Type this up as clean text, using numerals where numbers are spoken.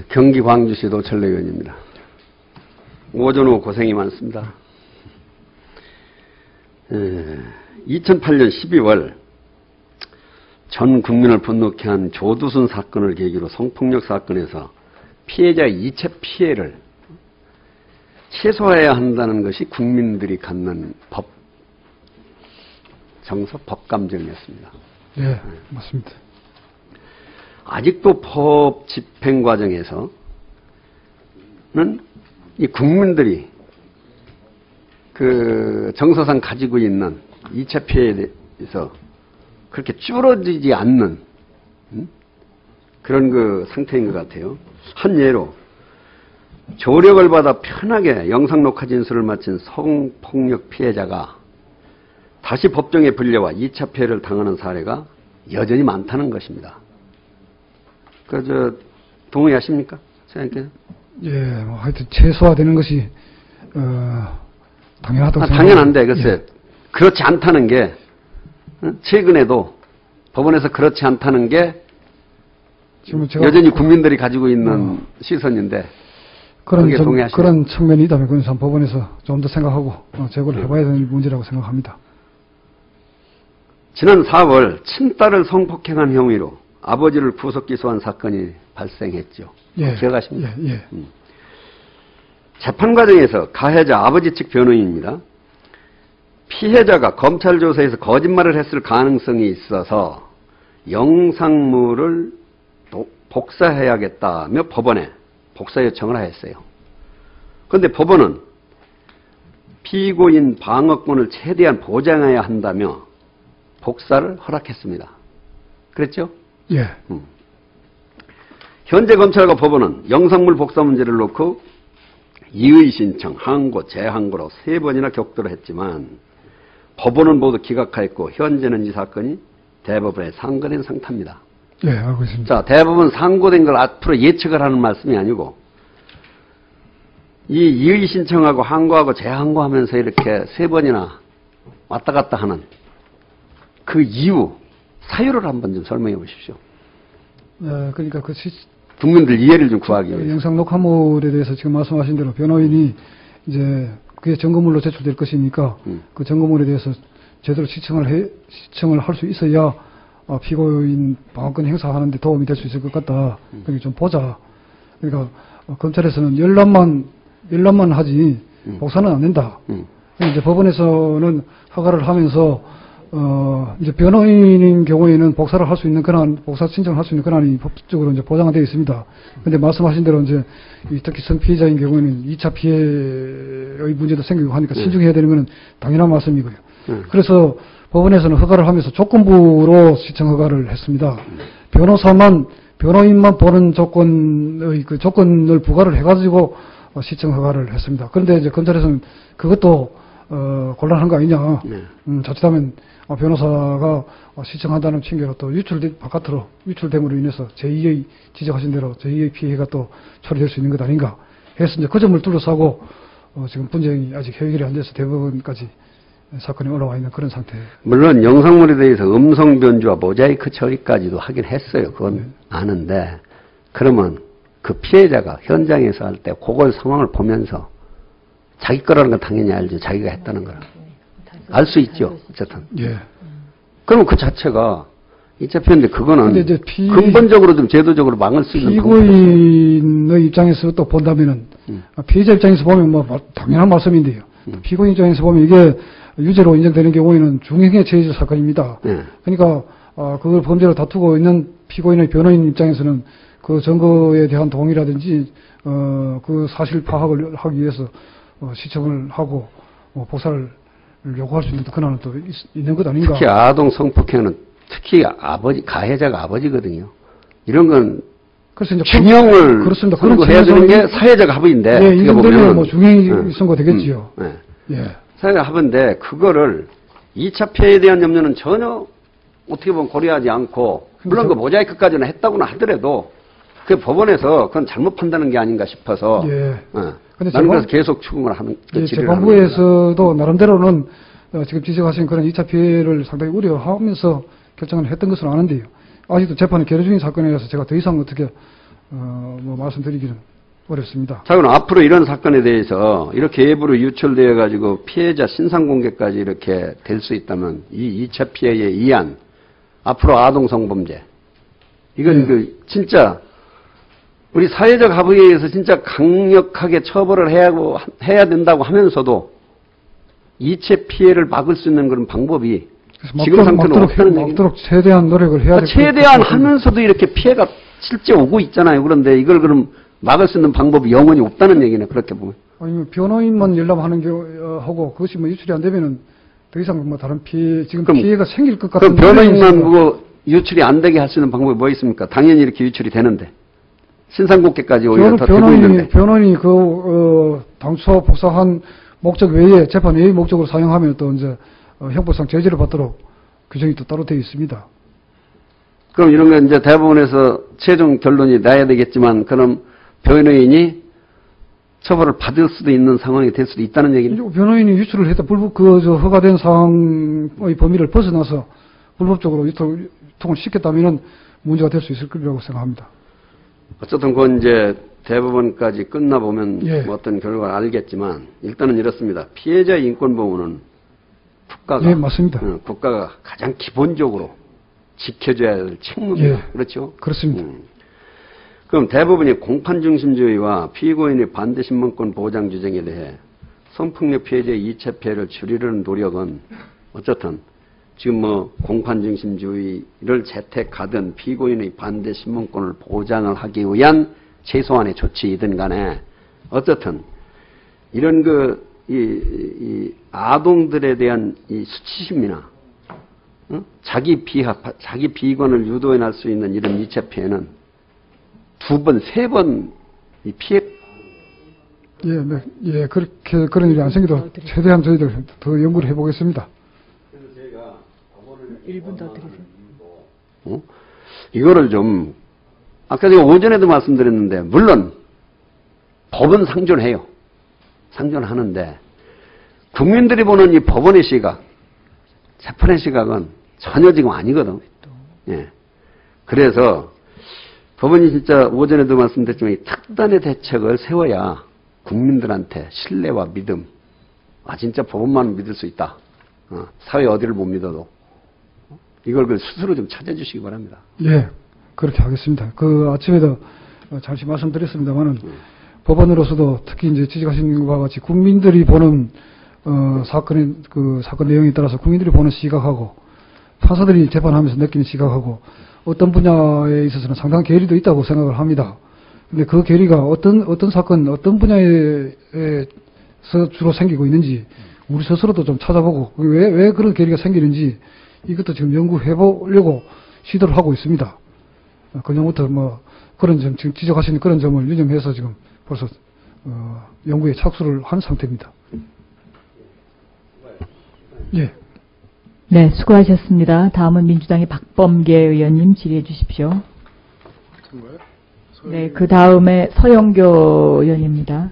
경기 광주시 노철래 의원입니다. 오전 오후 고생이 많습니다. 2008년 12월 전 국민을 분노케 한 조두순 사건을 계기로 성폭력 사건에서 피해자의 2차 피해를 최소화해야 한다는 것이 국민들이 갖는 법감정이었습니다. 네, 맞습니다. 아직도 법 집행 과정에서는 이 국민들이 그 정서상 가지고 있는 2차 피해에 대해서 그렇게 줄어들지 않는 그런 그 상태인 것 같아요. 한 예로 조력을 받아 편하게 영상 녹화 진술을 마친 성폭력 피해자가 다시 법정에 불려와 2차 피해를 당하는 사례가 여전히 많다는 것입니다. 동의하십니까? 선생님께서? 예, 뭐 하여튼 최소화되는 것이 당연하다고 생각합니다. 당연한데 글쎄 예. 그렇지 않다는 게 최근에도 법원에서 그렇지 않다는 게 지금 제가 여전히 국민들이 가지고 있는 시선인데 그런 측면이 있다면 그건 참 법원에서 좀 더 생각하고 제고를 해봐야 되는 문제라고 생각합니다. 지난 4월 친딸을 성폭행한 혐의로 아버지를 구속 기소한 사건이 발생했죠. 예. 기억하십니까? 예, 예. 재판 과정에서 가해자 아버지 측 변호인입니다. 피해자가 검찰 조사에서 거짓말을 했을 가능성이 있어서 영상물을 복사해야겠다며 법원에 복사 요청을 하였어요. 그런데 법원은 피고인 방어권을 최대한 보장해야 한다며 복사를 허락했습니다. 그랬죠? 예. 현재 검찰과 법원은 영상물 복사 문제를 놓고 이의 신청, 항고, 재항고로 3번이나 격돌을 했지만 법원은 모두 기각하였고 현재는 이 사건이 대법원에 상고된 상태입니다. 예, 알고 있습니다. 자, 대법원 상고된 걸 앞으로 예측을 하는 말씀이 아니고 이 이의 신청하고 항고하고 재항고하면서 이렇게 3번이나 왔다 갔다 하는 그 이유, 사유를 한번 좀 설명해 보십시오. 그러니까 국민들 이해를 좀 구하기 위해서. 영상 녹화물에 대해서 지금 말씀하신 대로 변호인이 이제 그게 증거물로 제출될 것이니까 그 증거물에 대해서 제대로 시청을 할 수 있어야 피고인 방어권 행사하는 데 도움이 될 수 있을 것 같다. 그러니까 좀 보자. 그러니까 검찰에서는 열람만 하지 복사는 안 된다. 이제 법원에서는 허가를 하면서 이제 변호인인 경우에는 복사를 할 수 있는 복사 신청을 할 수 있는 권한이 법적으로 이제 보장되어 있습니다. 근데 말씀하신 대로 이제 특히 성피해자인 경우에는 2차 피해의 문제도 생기고 하니까 신중해야 되는 것은 당연한 말씀이고요. 그래서 법원에서는 허가를 하면서 조건부로 시청 허가를 했습니다. 변호인만 보는 조건을 부과를 해가지고 시청 허가를 했습니다. 그런데 이제 검찰에서는 그것도 곤란한 거 아니냐. 자칫하면 변호사가 시청한다는 핑계로 또 바깥으로 유출됨으로 인해서 제2의 지적하신 대로 제2의 피해가 또 처리될 수 있는 것 아닌가 해서 이제 그 점을 둘러싸고 지금 분쟁이 아직 해결이 안 돼서 대법원까지 사건이 올라와 있는 그런 상태. 물론 영상물에 대해서 음성 변조와 모자이크 처리까지도 하긴 했어요. 그건 아는데 그러면 그 피해자가 현장에서 할 때 그걸 상황을 보면서 자기 거라는 건 당연히 알죠. 자기가 했다는 거라. 알 수 있죠. 어쨌든. 예. 그러면 그 자체가 2차 피해인데 그거는 근본적으로 좀 제도적으로 막을 수 있는 피고인의 입장에서 또 본다면은 피해자 입장에서 보면 뭐 당연한 말씀인데요. 피고인 입장에서 보면 이게 유죄로 인정되는 경우에는 중형의 체의적 사건입니다. 그러니까 그걸 범죄로 다투고 있는 피고인의 변호인 입장에서는 그 증거에 대한 동의라든지 그 사실 파악을 하기 위해서 시청을 하고 복사를 요구할 수 있는 권한은 또 있는 것 아닌가. 특히 아동 성폭행은 특히 가해자가 아버지거든요. 이런 건 중형을 선고해야 되는 게 사회적 합의인데. 네, 인정되면 뭐 중형이 선고되겠지요. 예. 사회적 합의인데 그거를 2차 피해에 대한 염려는 전혀 어떻게 보면 고려하지 않고 물론 그 모자이크까지는 했다고는 하더라도 그 법원에서 그건 잘못 판단한 게 아닌가 싶어서. 예. 근데 나는 그래서 계속 추궁을 하는. 재판부에서도 나름대로는 지금 지적하신 그런 2차 피해를 상당히 우려하면서 결정을 했던 것으로 아는데요. 아직도 재판이 계류 중인 사건이라서 제가 더 이상 어떻게 뭐 말씀드리기는 어렵습니다. 자, 그럼 앞으로 이런 사건에 대해서 이렇게 외부로 유출되어 가지고 피해자 신상 공개까지 이렇게 될 수 있다면 이 2차 피해에 의한 앞으로 아동 성범죄 이건 그 진짜 우리 사회적 합의에 의해서 진짜 강력하게 처벌을 해야 된다고 하면서도 2차 피해를 막을 수 있는 그런 방법이 지금 상태는 없다는 얘기입니다. 막도록 최대한 노력을 해야 그러니까 최대한 하면서도 이렇게 피해가 실제 오고 있잖아요. 그런데 이걸 그럼 막을 수 있는 방법이 영원히 없다는 얘기네. 그렇게 보면. 아니면 변호인만 열람하는 하고 그것이 뭐 유출이 안 되면은 더 이상 뭐 다른 지금 피해가 생길 것 같은. 그럼 변호인만 그거 유출이 안 되게 할 수 있는 방법이 뭐 있습니까? 당연히 이렇게 유출이 되는데. 신상국계까지 오히려 더 되고 있는데. 변호인이 당초 복사한 목적 외에 재판 외의 목적으로 사용하면 또 이제 형법상 제재를 받도록 규정이 또 따로 되어 있습니다. 그럼 이런 건 이제 대법원에서 최종 결론이 나야 되겠지만 그럼 변호인이 처벌을 받을 수도 있는 상황이 될 수도 있다는 얘기죠. 변호인이 유출을 했다 허가된 사항의 범위를 벗어나서 불법적으로 유통을 시켰다면은 문제가 될 수 있을 거라고 생각합니다. 어쨌든 그건 이제 대법원까지 끝나보면 예. 뭐 어떤 결과를 알겠지만 일단은 이렇습니다. 피해자의 인권보호는 국가가, 예, 맞습니다. 국가가 가장 기본적으로 지켜줘야 할 책무입니다. 예. 그렇죠? 그렇습니다. 그럼 대법원이 공판중심주의와 피고인의 반대신문권 보장 규정에 대해 성폭력 피해자의 2차 피해를 줄이려는 노력은 어쨌든 지금 뭐 공판중심주의를 채택하든 피고인의 반대신문권을 보장을 하기 위한 최소한의 조치이든 간에 어쨌든 이런 이 아동들에 대한 이 수치심이나 자기 비관을 유도해 낼 수 있는 이런 2차 피해는 2번, 3번 이 피해. 예, 그렇게 그런 일이 안 생기도록 최대한 저희들 더 연구를 해보겠습니다. 그래서 제가 1분 더 드리세요. 이거를 좀 아까 제가 오전에도 말씀드렸는데 물론 법은 상존해요. 상존하는데 국민들이 보는 이 법원의 시각, 재판의 시각은 전혀 지금 아니거든. 예. 그래서 법원이 진짜 오전에도 말씀드렸지만 이 특단의 대책을 세워야 국민들한테 신뢰와 믿음, 진짜 법원만 믿을 수 있다. 사회 어디를 못 믿어도 이걸 스스로 좀 찾아주시기 바랍니다. 예, 그렇게 하겠습니다. 아침에도 잠시 말씀드렸습니다만은 법원으로서도 특히 이제 지적하신 것과 같이 국민들이 보는 사건 내용에 따라서 국민들이 보는 시각하고 판사들이 재판하면서 느끼는 시각하고 어떤 분야에 있어서는 상당한 괴리도 있다고 생각을 합니다. 근데 그 괴리가 어떤 사건, 어떤 분야에서 주로 생기고 있는지 우리 스스로도 좀 찾아보고 왜 그런 괴리가 생기는지 이것도 지금 연구해보려고 시도를 하고 있습니다. 그전부터 뭐 그런 점, 지금 지적하시는 그런 점을 유념해서 지금 벌써 연구에 착수를 한 상태입니다. 예. 네, 수고하셨습니다. 다음은 민주당의 박범계 의원님 질의해 주십시오. 네, 그 다음에 서영교 의원입니다.